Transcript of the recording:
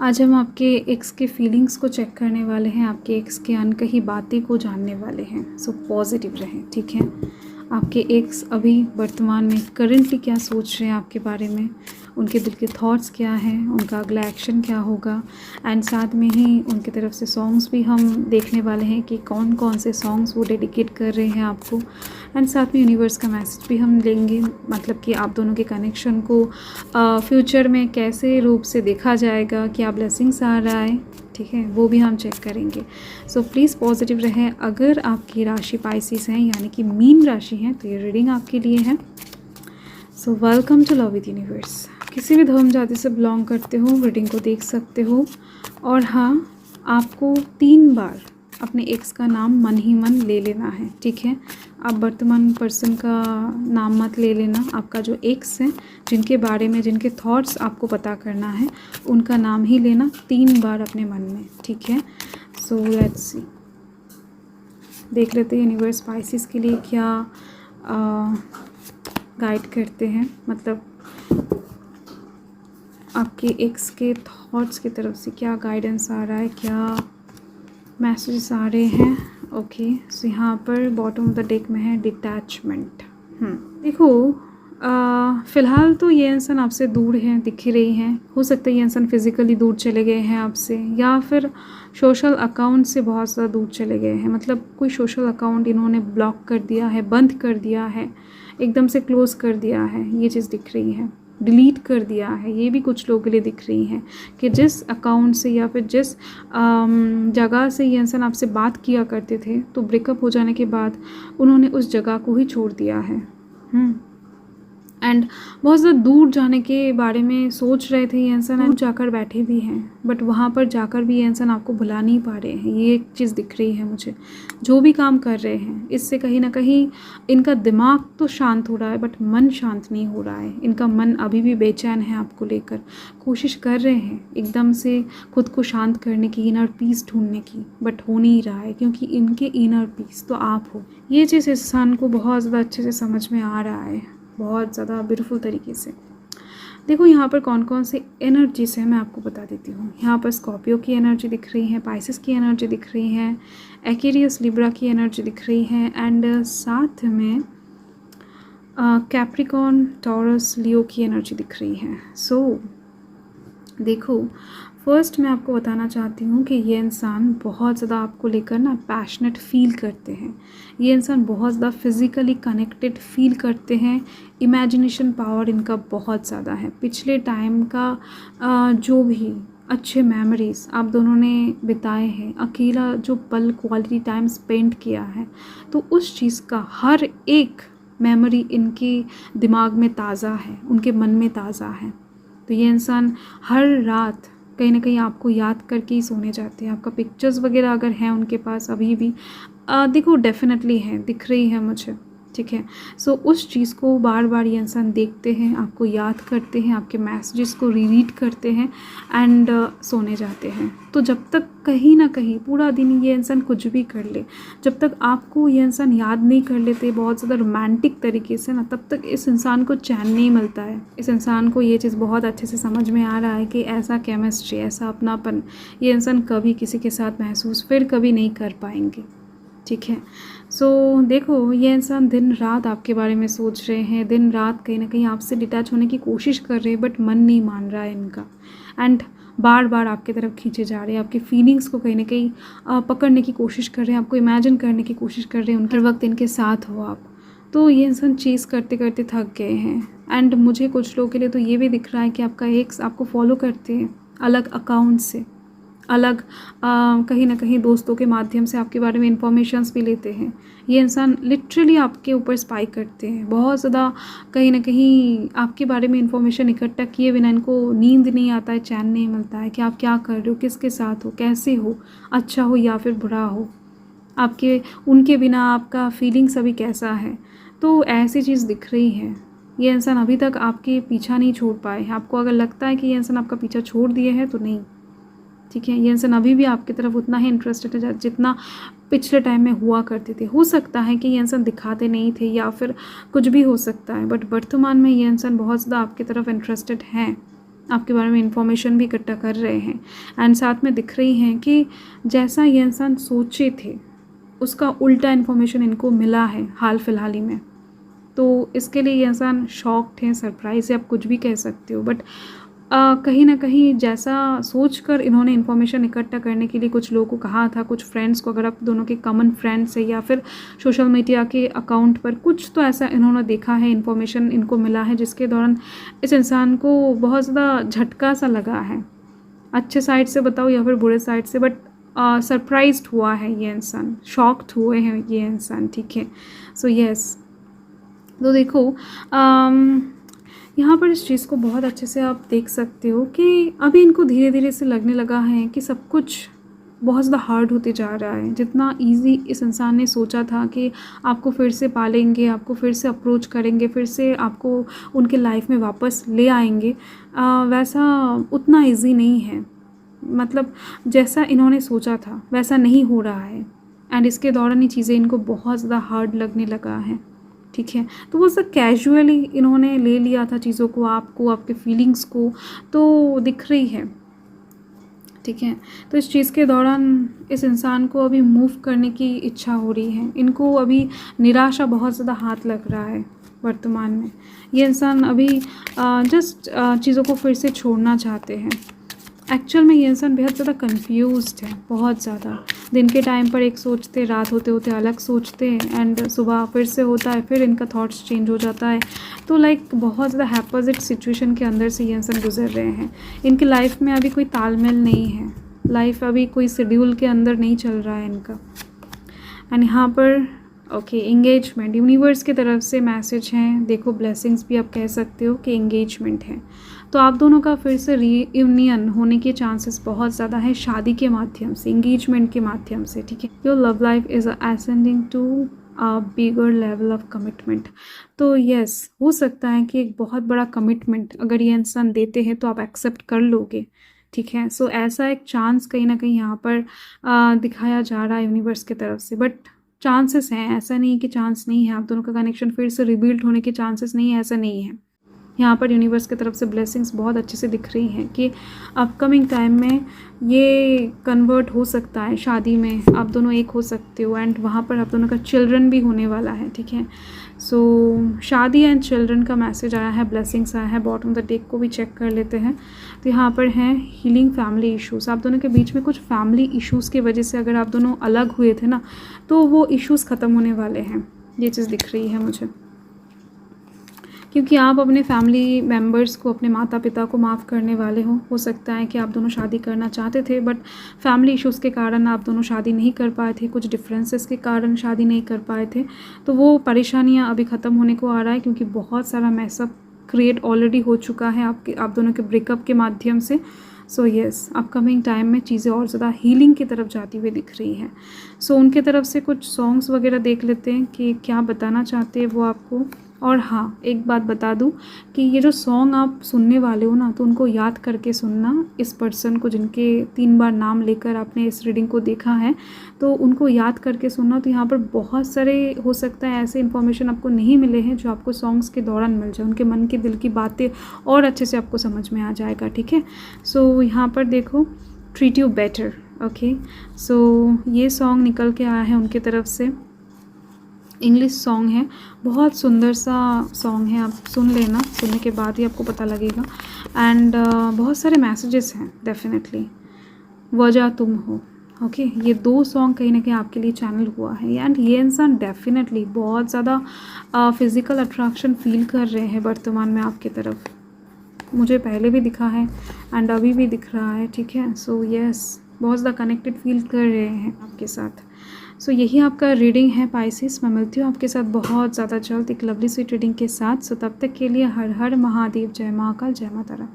आज हम आपके एक्स के फीलिंग्स को चेक करने वाले हैं, आपके एक्स के अनकही बातें को जानने वाले हैं। सो पॉजिटिव रहें, ठीक है। आपके एक्स अभी वर्तमान में करंटली क्या सोच रहे हैं आपके बारे में, उनके दिल के थॉट्स क्या हैं, उनका अगला एक्शन क्या होगा। एंड साथ में ही उनकी तरफ से सॉन्ग्स भी हम देखने वाले हैं कि कौन कौन से सॉन्ग्स वो डेडिकेट कर रहे हैं आपको। एंड साथ में यूनिवर्स का मैसेज भी हम लेंगे, मतलब कि आप दोनों के कनेक्शन को फ्यूचर में कैसे रूप से देखा जाएगा, क्या ब्लेसिंग्स आ रहा है, ठीक है, वो भी हम चेक करेंगे। सो प्लीज़ पॉजिटिव रहें। अगर आपकी राशि पाइसिस है यानी कि मीन राशि है तो ये रीडिंग आपके लिए है। So welcome to love with universe. किसी भी धर्म जाति से बिलोंग करते हो रीडिंग को देख सकते हो। और हाँ, आपको 3 बार अपने एक्स का नाम मन ही मन ले लेना है, ठीक है। आप वर्तमान पर्सन का नाम मत ले लेना, आपका जो एक्स है, जिनके बारे में, जिनके थॉट्स आपको पता करना है, उनका नाम ही लेना 3 बार अपने मन में, ठीक है। सो लेट्स सी, देख लेते हैं यूनिवर्स पाइसिस के लिए क्या गाइड करते हैं, मतलब आपके एक्स के थॉट्स की तरफ से क्या गाइडेंस आ रहा है, क्या मैसेजेस आ रहे हैं। ओके, सो यहाँ पर बॉटम ऑफ द डेक में है डिटैचमेंट। देखो, फ़िलहाल तो ये इंसान आपसे दूर है, दिख ही रही हैं। हो सकता है ये इंसान फिज़िकली दूर चले गए हैं आपसे, या फिर सोशल अकाउंट से बहुत ज़्यादा दूर चले गए हैं। मतलब कोई सोशल अकाउंट इन्होंने ब्लॉक कर दिया है, बंद कर दिया है, एकदम से क्लोज़ कर दिया है, ये चीज़ दिख रही है। डिलीट कर दिया है, ये भी कुछ लोगों के लिए दिख रही है कि जिस अकाउंट से या फिर जिस जगह से ये इंसान आपसे बात किया करते थे, तो ब्रेकअप हो जाने के बाद उन्होंने उस जगह को ही छोड़ दिया है। एंड बहुत ज़्यादा दूर जाने के बारे में सोच रहे थे ये इंसान, दूर जाकर बैठे भी हैं, बट वहाँ पर जाकर भी ये इंसान आपको भुला नहीं पा रहे हैं। ये एक चीज़ दिख रही है मुझे। जो भी काम कर रहे हैं इससे कहीं ना कहीं इनका दिमाग तो शांत हो रहा है, बट मन शांत नहीं हो रहा है। इनका मन अभी भी बेचैन है आपको लेकर, कोशिश कर रहे हैं एकदम से खुद को शांत करने की, इनर पीस ढूंढने की, बट हो नहीं रहा है, क्योंकि इनके इनर पीस तो आप हो। ये चीज़ इस इंसान को बहुत ज़्यादा अच्छे से समझ में आ रहा है, बहुत ज़्यादा ब्यूटीफुल तरीके से। देखो यहाँ पर कौन कौन से एनर्जीज है मैं आपको बता देती हूँ। यहाँ पर स्कॉर्पियो की एनर्जी दिख रही है, पाइसिस की एनर्जी दिख रही है, एक्वेरियस लिब्रा की एनर्जी दिख रही है, एंड साथ में कैप्रिकॉर्न, टॉरस, लियो की एनर्जी दिख रही है। सो देखो, फर्स्ट मैं आपको बताना चाहती हूँ कि ये इंसान बहुत ज़्यादा आपको लेकर ना पैशनेट फील करते हैं। ये इंसान बहुत ज़्यादा फिज़िकली कनेक्टेड फील करते हैं। इमेजिनेशन पावर इनका बहुत ज़्यादा है। पिछले टाइम का जो भी अच्छे मेमोरीज़ आप दोनों ने बिताए हैं, अकेला जो पल क्वालिटी टाइम स्पेंड किया है, तो उस चीज़ का हर एक मेमोरी इनके दिमाग में ताज़ा है, उनके मन में ताज़ा है। तो ये इंसान हर रात कहीं ना कहीं आपको याद करके ही सोने जाते हैं। आपका पिक्चर्स वगैरह अगर हैं उनके पास अभी भी, देखो डेफिनेटली है, दिख रही है मुझे, ठीक है। सो उस चीज़ को बार बार ये इंसान देखते हैं, आपको याद करते हैं, आपके मैसेजेस को रीड करते हैं एंड सोने जाते हैं। तो जब तक कहीं ना कहीं पूरा दिन ये इंसान कुछ भी कर ले, जब तक आपको ये इंसान याद नहीं कर लेते बहुत ज़्यादा रोमांटिक तरीके से ना, तब तक इस इंसान को चैन नहीं मिलता है। इस इंसान को ये चीज़ बहुत अच्छे से समझ में आ रहा है कि ऐसा केमिस्ट्री, ऐसा अपनापन ये इंसान कभी किसी के साथ महसूस फिर कभी नहीं कर पाएंगे, ठीक है। सो देखो, ये इंसान दिन रात आपके बारे में सोच रहे हैं, दिन रात कहीं ना कहीं आपसे डिटैच होने की कोशिश कर रहे हैं, बट मन नहीं मान रहा है इनका। एंड बार बार आपकी तरफ खींचे जा रहे हैं, आपकी फीलिंग्स को कहीं ना कहीं पकड़ने की कोशिश कर रहे हैं, आपको इमेजिन करने की कोशिश कर रहे हैं, उनके वक्त इनके साथ हो आप। तो ये इंसान चीज़ करते करते थक गए हैं। एंड मुझे कुछ लोगों के लिए तो ये भी दिख रहा है कि आपका एक्स आपको फॉलो करते हैं अलग अकाउंट से, अलग कहीं ना कहीं दोस्तों के माध्यम से आपके बारे में इंफॉर्मेशंस भी लेते हैं। ये इंसान लिटरली आपके ऊपर स्पाई करते हैं बहुत ज़्यादा, कहीं ना कहीं आपके बारे में इंफॉर्मेशन इकट्ठा किए बिना इनको नींद नहीं आता है, चैन नहीं मिलता है कि आप क्या कर रहे हो, किसके साथ हो, कैसे हो, अच्छा हो या फिर बुरा हो, आपके उनके बिना आपका फीलिंग्स अभी कैसा है। तो ऐसी चीज़ दिख रही है। ये इंसान अभी तक आपके पीछा नहीं छोड़ पाए हैं। आपको अगर लगता है कि ये इंसान आपका पीछा छोड़ दिए है तो नहीं, ठीक है। ये इंसान अभी भी आपकी तरफ उतना ही इंटरेस्टेड है जितना पिछले टाइम में हुआ करते थे। हो सकता है कि ये इंसान दिखाते नहीं थे या फिर कुछ भी हो सकता है, बट वर्तमान में ये इंसान बहुत ज़्यादा आपकी तरफ इंटरेस्टेड हैं। आपके बारे में इन्फॉर्मेशन भी इकट्ठा कर रहे हैं। एंड साथ में दिख रही हैं कि जैसा ये इंसान सोचे थे उसका उल्टा इन्फॉर्मेशन इनको मिला है हाल फिलहाल ही में। तो इसके लिए ये इंसान शॉक्ड है, सरप्राइज है, आप कुछ भी कह सकते हो। बट कहीं ना कहीं जैसा सोचकर इन्होंने इन्फॉर्मेशन इकट्ठा करने के लिए कुछ लोगों को कहा था, कुछ फ्रेंड्स को, अगर आप दोनों के कॉमन फ्रेंड्स है या फिर सोशल मीडिया के अकाउंट पर कुछ तो ऐसा इन्होंने देखा है, इन्फॉर्मेशन इनको मिला है, जिसके दौरान इस इंसान को बहुत ज़्यादा झटका सा लगा है, अच्छे साइड से बताओ या फिर बुरे साइड से। बट सरप्राइज्ड हुआ है ये इंसान, शॉक्ड हुए हैं ये इंसान, ठीक है। सो यस, तो देखो यहाँ पर इस चीज़ को बहुत अच्छे से आप देख सकते हो कि अभी इनको धीरे धीरे से लगने लगा है कि सब कुछ बहुत ज़्यादा हार्ड होते जा रहा है। जितना इजी इस इंसान ने सोचा था कि आपको फिर से पालेंगे, आपको फिर से अप्रोच करेंगे, फिर से आपको उनके लाइफ में वापस ले आएंगे, वैसा उतना इजी नहीं है। मतलब जैसा इन्होंने सोचा था वैसा नहीं हो रहा है। एंड इसके दौरान ये चीज़ें इनको बहुत ज़्यादा हार्ड लगने लगा है, ठीक है। तो वो सब कैजुअली इन्होंने ले लिया था चीज़ों को, आपको, आपके फीलिंग्स को, तो दिख रही है, ठीक है। तो इस चीज़ के दौरान इस इंसान को अभी मूव करने की इच्छा हो रही है। इनको अभी निराशा बहुत ज़्यादा हाथ लग रहा है वर्तमान में। ये इंसान अभी जस्ट चीज़ों को फिर से छोड़ना चाहते हैं। एक्चुअल में ये इंसान बेहद ज़्यादा कंफ्यूज्ड है, बहुत ज़्यादा। दिन के टाइम पर एक सोचते, रात होते होते अलग सोचते हैं, एंड सुबह फिर से होता है, फिर इनका थॉट्स चेंज हो जाता है। तो लाइक बहुत ज़्यादा हैपोजिट सिचुएशन के अंदर से ये इंसान गुजर रहे हैं। इनकी लाइफ में अभी कोई तालमेल नहीं है, लाइफ अभी कोई शेड्यूल के अंदर नहीं चल रहा है इनका। एंड यहाँ पर ओके, एंगेजमेंट यूनिवर्स की तरफ से मैसेज हैं। देखो ब्लेसिंग्स भी आप कह सकते हो कि एंगेजमेंट है। तो आप दोनों का फिर से रीयूनियन होने के चांसेस बहुत ज़्यादा है, शादी के माध्यम से, एंगेजमेंट के माध्यम से, ठीक है। Your love life is ascending to a bigger level of commitment. तो यस, हो सकता है कि एक बहुत बड़ा कमिटमेंट अगर ये इंसान देते हैं तो आप एक्सेप्ट कर लोगे, ठीक है। सो ऐसा एक चांस कहीं ना कहीं यहाँ पर दिखाया जा रहा है यूनिवर्स की तरफ से। बट चांसेस हैं, ऐसा नहीं कि चांस नहीं है। आप दोनों का कनेक्शन फिर से रिबिल्ड होने के चांसेस नहीं है, ऐसा नहीं है। यहाँ पर यूनिवर्स की तरफ से ब्लेसिंग्स बहुत अच्छे से दिख रही हैं कि अपकमिंग टाइम में ये कन्वर्ट हो सकता है, शादी में आप दोनों एक हो सकते हो, एंड वहाँ पर आप दोनों का चिल्ड्रन भी होने वाला है, ठीक है। सो शादी एंड चिल्ड्रन का मैसेज आया है, ब्लेसिंग्स आया है। बॉटम द डेक को भी चेक कर लेते हैं। तो यहाँ पर हैं हीलिंग फैमिली इश्यूज़। आप दोनों के बीच में कुछ फैमिली इश्यूज़ की वजह से अगर आप दोनों अलग हुए थे ना, तो वो इश्यूज़ ख़त्म होने वाले हैं, ये चीज़ दिख रही है मुझे। क्योंकि आप अपने फैमिली मेम्बर्स को, अपने माता पिता को माफ़ करने वाले हो सकता है कि आप दोनों शादी करना चाहते थे, बट फैमिली इश्यूज़ के कारण आप दोनों शादी नहीं कर पाए थे, कुछ डिफरेंसेस के कारण शादी नहीं कर पाए थे। तो वो परेशानियां अभी ख़त्म होने को आ रहा है, क्योंकि बहुत सारा मैसअप क्रिएट ऑलरेडी हो चुका है आप दोनों के ब्रेकअप के माध्यम से। सो येस, अपकमिंग टाइम में चीज़ें और ज़्यादा हीलिंग की तरफ जाती हुई दिख रही हैं। सो उनके तरफ से कुछ सॉन्ग्स वगैरह देख लेते हैं कि क्या बताना चाहते हैं वो आपको। और हाँ, एक बात बता दूँ कि ये जो सॉन्ग आप सुनने वाले हो ना, तो उनको याद करके सुनना। इस पर्सन को जिनके 3 बार नाम लेकर आपने इस रीडिंग को देखा है, तो उनको याद करके सुनना। तो यहाँ पर बहुत सारे हो सकता है ऐसे इन्फॉर्मेशन आपको नहीं मिले हैं जो आपको सॉन्ग्स के दौरान मिल जाए, उनके मन के दिल की बातें और अच्छे से आपको समझ में आ जाएगा, ठीक है। सो यहाँ पर देखो, ट्रीट यू बेटर, ओके। सो ये सॉन्ग निकल के आया है उनके तरफ से, इंग्लिश सॉन्ग है, बहुत सुंदर सा सॉन्ग है, आप सुन लेना, सुनने के बाद ही आपको पता लगेगा। एंड बहुत सारे मैसेजेस हैं डेफिनेटली। वजह तुम हो, ओके। ये 2 सॉन्ग कहीं ना कहीं आपके लिए चैनल हुआ है। एंड ये इंसान डेफिनेटली बहुत ज़्यादा फिज़िकल अट्रैक्शन फील कर रहे हैं वर्तमान में आपकी तरफ। मुझे पहले भी दिखा है एंड अभी भी दिख रहा है, ठीक है। सो यस, बहुत ज़्यादा कनेक्टेड फील कर रहे हैं आपके साथ। सो यही आपका रीडिंग है पाइसेस। मैं मिलती हूँ आपके साथ बहुत ज़्यादा जल्द एक लवली स्वीट रीडिंग के साथ। सो तब तक के लिए हर हर महादेव, जय महाकाल, जय माता रा।